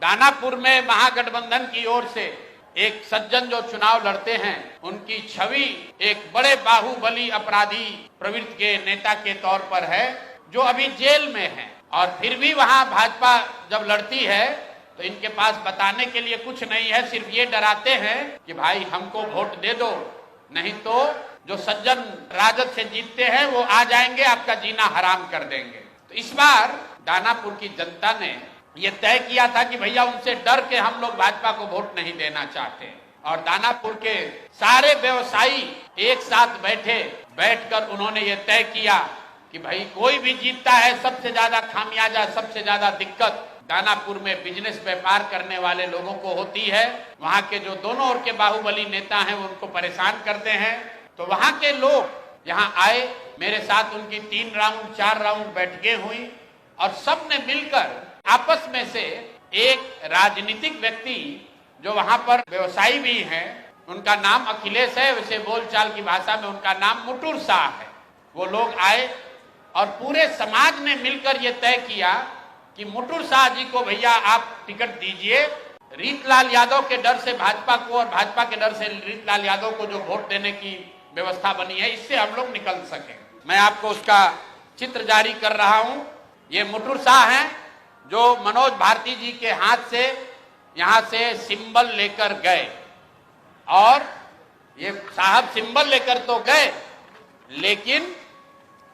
दानापुर में महागठबंधन की ओर से एक सज्जन जो चुनाव लड़ते हैं, उनकी छवि एक बड़े बाहुबली अपराधी प्रवृत्ति के नेता के तौर पर है, जो अभी जेल में है। और फिर भी वहां भाजपा जब लड़ती है तो इनके पास बताने के लिए कुछ नहीं है, सिर्फ ये डराते हैं कि भाई हमको वोट दे दो, नहीं तो जो सज्जन राजद से जीतते हैं वो आ जाएंगे, आपका जीना हराम कर देंगे। तो इस बार दानापुर की जनता ने ये तय किया था कि भैया उनसे डर के हम लोग भाजपा को वोट नहीं देना चाहते। और दानापुर के सारे व्यवसायी एक साथ बैठकर उन्होंने ये तय किया कि भाई कोई भी जीतता है, सबसे ज्यादा खामियाजा, सबसे ज्यादा दिक्कत दानापुर में बिजनेस व्यापार करने वाले लोगों को होती है। वहां के जो दोनों ओर के बाहुबली नेता हैं वो उनको परेशान करते हैं। तो वहां के लोग यहाँ आए, मेरे साथ उनकी 3 राउंड 4 राउंड बैठकें हुई और सबने मिलकर आपस में से एक राजनीतिक व्यक्ति जो वहां पर व्यवसायी भी हैं, उनका नाम अखिलेश है, वैसे बोलचाल की भाषा में उनका नाम मुटुर शाह है, वो लोग आए और पूरे समाज ने मिलकर ये तय किया कि मुटुर शाह जी को भैया आप टिकट दीजिए। रीतलाल यादव के डर से भाजपा को और भाजपा के डर से रीतलाल यादव को जो वोट देने की व्यवस्था बनी है, इससे हम लोग निकल सके। मैं आपको उसका चित्र जारी कर रहा हूं। ये मुटुर शाह हैं जो मनोज भारती जी के हाथ से यहां से सिंबल लेकर गए और ये साहब सिंबल लेकर तो गए, लेकिन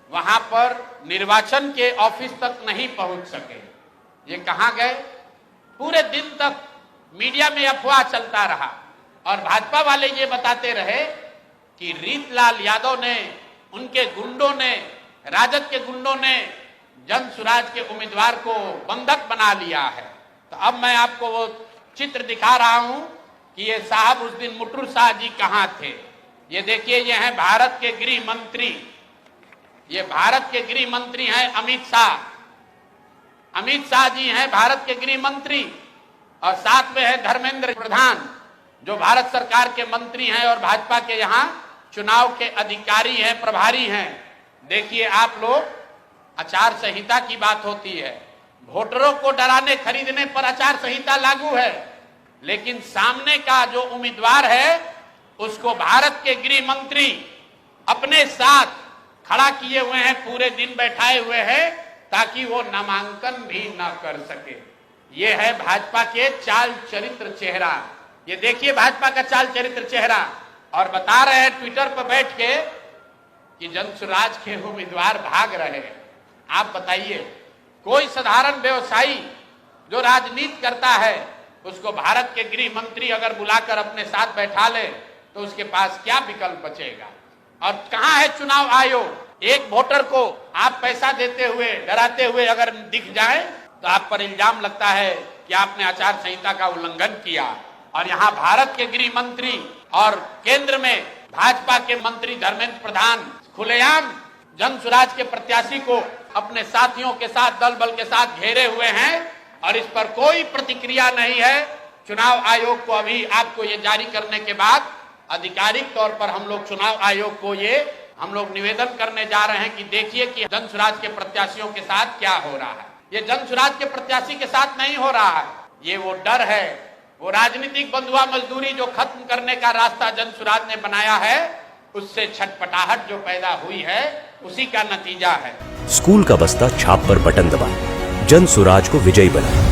वहां पर निर्वाचन के ऑफिस तक नहीं पहुंच सके। ये कहां गए? पूरे दिन तक मीडिया में अफवाह चलता रहा और भाजपा वाले ये बताते रहे कि रीतलाल यादव ने, उनके गुंडों ने, राजद के गुंडों ने जन सुराज के उम्मीदवार को बंधक बना लिया है। तो अब मैं आपको वो चित्र दिखा रहा हूं कि ये साहब उस दिन मुटुर शाह जी कहां थे। ये देखिए, ये हैं भारत के गृह मंत्री, ये भारत के गृह मंत्री हैं अमित शाह। अमित शाह जी हैं भारत के गृह मंत्री और साथ में है धर्मेंद्र प्रधान जो भारत सरकार के मंत्री हैं और भाजपा के यहाँ चुनाव के अधिकारी हैं, प्रभारी हैं। देखिए आप लोग, आचार संहिता की बात होती है, वोटरों को डराने खरीदने पर आचार संहिता लागू है, लेकिन सामने का जो उम्मीदवार है उसको भारत के गृह मंत्री अपने साथ खड़ा किए हुए हैं, पूरे दिन बैठाए हुए हैं ताकि वो नामांकन भी ना कर सके। ये है भाजपा के चाल चरित्र चेहरा। ये देखिए भाजपा का चाल चरित्र चेहरा। और बता रहे हैं ट्विटर पर बैठ के कि जनसुराज के उम्मीदवार भाग रहे हैं। आप बताइए, कोई साधारण व्यवसायी जो राजनीति करता है उसको भारत के गृह मंत्री अगर बुलाकर अपने साथ बैठा ले तो उसके पास क्या विकल्प बचेगा? और कहां है चुनाव आयोग? एक वोटर को आप पैसा देते हुए, डराते हुए अगर दिख जाए तो आप पर इल्जाम लगता है कि आपने आचार संहिता का उल्लंघन किया। और यहाँ भारत के गृह मंत्री और केंद्र में भाजपा के मंत्री धर्मेंद्र प्रधान खुलेआम जन सुराज के प्रत्याशी को अपने साथियों के साथ, दल बल के साथ घेरे हुए हैं और इस पर कोई प्रतिक्रिया नहीं है। चुनाव आयोग को अभी आपको ये जारी करने के बाद आधिकारिक तौर पर हम लोग चुनाव आयोग को ये हम लोग निवेदन करने जा रहे हैं कि देखिए कि जन सुराज के प्रत्याशियों के साथ क्या हो रहा है। ये जन सुराज के प्रत्याशी के साथ नहीं हो रहा है, ये वो डर है, वो राजनीतिक बंधुआ मजदूरी जो खत्म करने का रास्ता जन सुराज ने बनाया है, उससे छटपटाहट जो पैदा हुई है, उसी का नतीजा है। स्कूल का बस्ता छाप पर बटन दबाएं, जन सुराज को विजयी बनाएं।